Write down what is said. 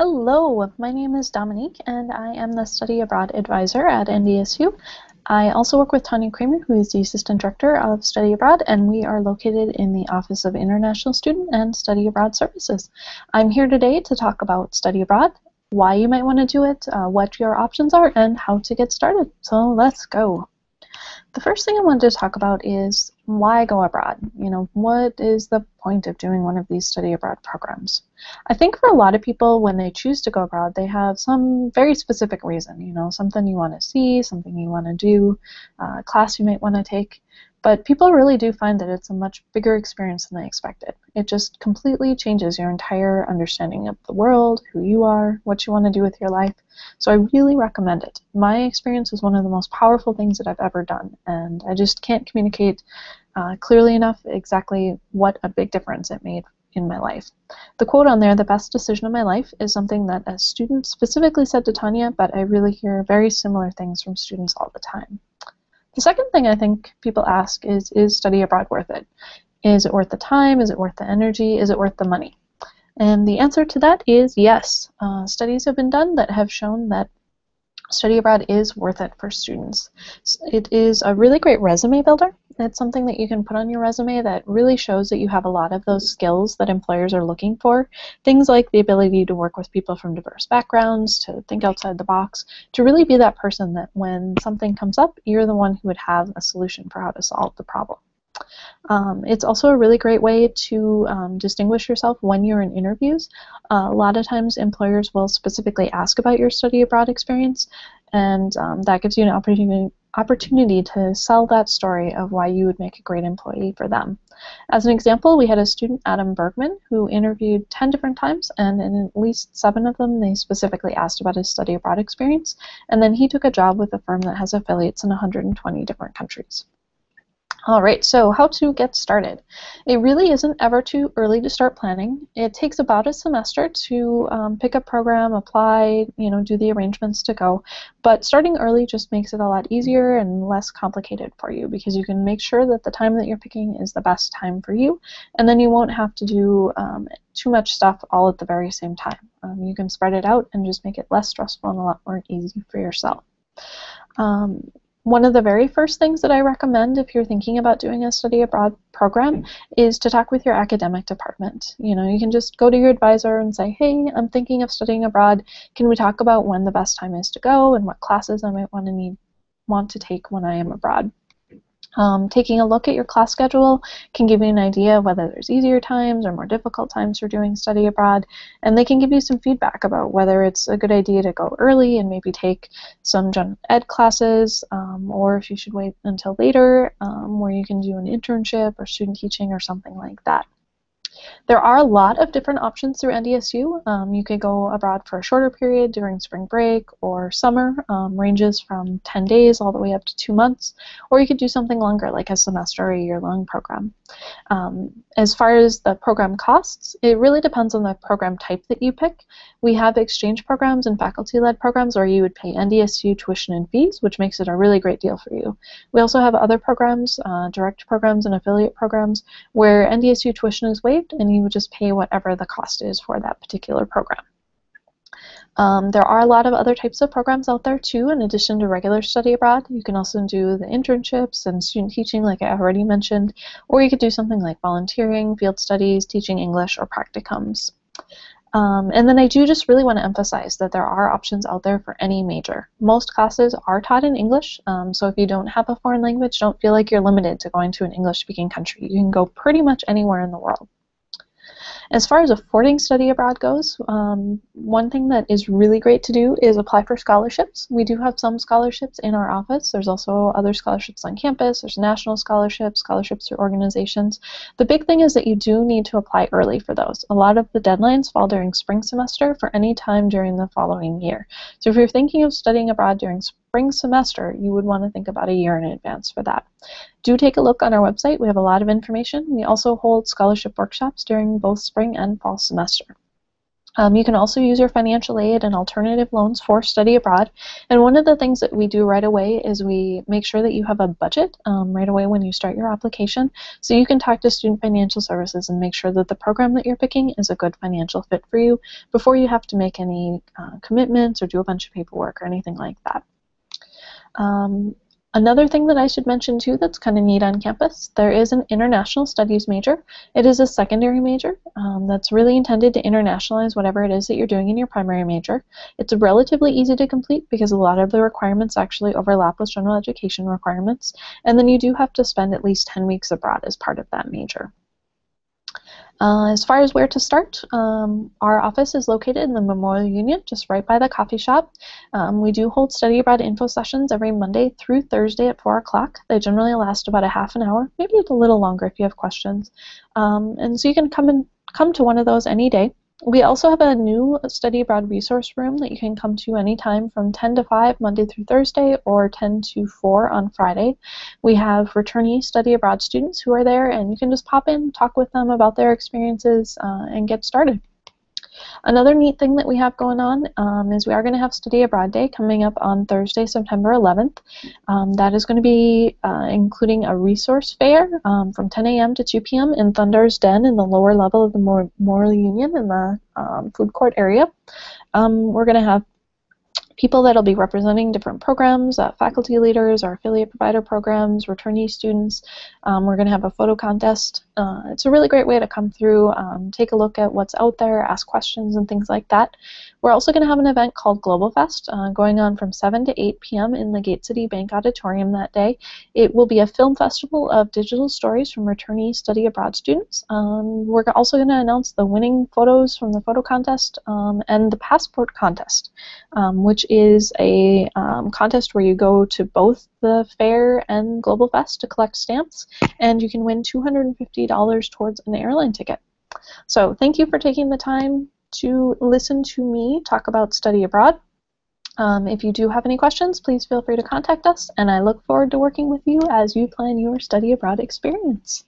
Hello, my name is Dominique, and I am the Study Abroad Advisor at NDSU. I also work with Tanya Kramer, who is the Assistant Director of Study Abroad, and we are located in the Office of International Student and Study Abroad Services. I'm here today to talk about study abroad, why you might want to do it, what your options are, and how to get started. So let's go. The first thing I wanted to talk about is why go abroad? What is the point of doing one of these study abroad programs? I think for a lot of people, when they choose to go abroad, they have some very specific reason, something you want to see, something you want to do, a class you might want to take. But people really do find that it's a much bigger experience than they expected. It just completely changes your entire understanding of the world, who you are, what you want to do with your life. So I really recommend it. My experience is one of the most powerful things that I've ever done, and I just can't communicate clearly enough exactly what a big difference it made in my life. The quote on there, "the best decision of my life," is something that a student specifically said to Tanya, but I really hear very similar things from students all the time. The second thing I think people ask is study abroad worth it? Is it worth the time? Is it worth the energy? Is it worth the money? And the answer to that is yes. Studies have been done that have shown that study abroad is worth it for students. It is a really great resume builder. It's something that you can put on your resume that really shows that you have a lot of those skills that employers are looking for. Things like the ability to work with people from diverse backgrounds, to think outside the box, to really be that person that when something comes up, you're the one who would have a solution for how to solve the problem. It's also a really great way to distinguish yourself when you're in interviews. A lot of times employers will specifically ask about your study abroad experience, and that gives you an opportunity to sell that story of why you would make a great employee for them. As an example, we had a student, Adam Bergman, who interviewed 10 different times, and in at least 7 of them they specifically asked about his study abroad experience, and then he took a job with a firm that has affiliates in 120 different countries. Alright, so how to get started. It really isn't ever too early to start planning. It takes about a semester to pick a program, apply, do the arrangements to go. But starting early just makes it a lot easier and less complicated for you because you can make sure that the time that you're picking is the best time for you, and then you won't have to do too much stuff all at the very same time. You can spread it out and just make it less stressful and a lot more easy for yourself. One of the very first things that I recommend if you're thinking about doing a study abroad program is to talk with your academic department. You can just go to your advisor and say, hey, I'm thinking of studying abroad. Can we talk about when the best time is to go and what classes I might want to take when I am abroad? Taking a look at your class schedule can give you an idea of whether there's easier times or more difficult times for doing study abroad, and they can give you some feedback about whether it's a good idea to go early and maybe take some general ed classes, or if you should wait until later where you can do an internship or student teaching or something like that. There are a lot of different options through NDSU. You could go abroad for a shorter period during spring break or summer, ranges from 10 days all the way up to 2 months, or you could do something longer like a semester or a year-long program. As far as the program costs, it really depends on the program type that you pick. We have exchange programs and faculty-led programs where you would pay NDSU tuition and fees, which makes it a really great deal for you. We also have other programs, direct programs and affiliate programs, where NDSU tuition is waived and you would just pay whatever the cost is for that particular program. There are a lot of other types of programs out there too, in addition to regular study abroad. You can also do the internships and student teaching like I already mentioned, or you could do something like volunteering, field studies, teaching English, or practicums. And then I do just really want to emphasize that there are options out there for any major. Most classes are taught in English, so if you don't have a foreign language, don't feel like you're limited to going to an English-speaking country. You can go pretty much anywhere in the world. As far as affording study abroad goes, one thing that is really great to do is apply for scholarships. We do have some scholarships in our office. There's also other scholarships on campus. There's national scholarships, scholarships through organizations. The big thing is that you do need to apply early for those. A lot of the deadlines fall during spring semester for any time during the following year. So if you're thinking of studying abroad during spring semester, you would want to think about a year in advance for that. Do take a look on our website. We have a lot of information. We also hold scholarship workshops during both spring and fall semester. You can also use your financial aid and alternative loans for study abroad. And one of the things that we do right away is we make sure that you have a budget right away when you start your application. So you can talk to Student Financial Services and make sure that the program that you're picking is a good financial fit for you before you have to make any commitments or do a bunch of paperwork or anything like that. Another thing that I should mention too that's kind of neat on campus, there is an international studies major. It is a secondary major that's really intended to internationalize whatever it is that you're doing in your primary major. It's relatively easy to complete because a lot of the requirements actually overlap with general education requirements, and then you do have to spend at least 10 weeks abroad as part of that major. As far as where to start, our office is located in the Memorial Union, just right by the coffee shop. We do hold study abroad info sessions every Monday through Thursday at 4 o'clock. They generally last about a half an hour, maybe a little longer if you have questions. And so you can come to one of those any day. We also have a new study abroad resource room that you can come to anytime from 10 to 5 Monday through Thursday or 10 to 4 on Friday. We have returnee study abroad students who are there, and you can just pop in, talk with them about their experiences, and get started. Another neat thing that we have going on is we are going to have Study Abroad Day coming up on Thursday, September 11th. That is going to be including a resource fair from 10 a.m. to 2 p.m. in Thunder's Den in the lower level of the Memorial Union in the food court area. We're going to have people that'll be representing different programs, faculty leaders, our affiliate provider programs, returnee students. We're going to have a photo contest. It's a really great way to come through, take a look at what's out there, ask questions and things like that. We're also going to have an event called Global Fest going on from 7 to 8 p.m. in the Gate City Bank Auditorium that day. It will be a film festival of digital stories from returnee study abroad students. We're also going to announce the winning photos from the photo contest and the passport contest, which is a contest where you go to both the fair and Global Fest to collect stamps, and you can win $250 towards an airline ticket. So thank you for taking the time to listen to me talk about study abroad. If you do have any questions, please feel free to contact us, and I look forward to working with you as you plan your study abroad experience.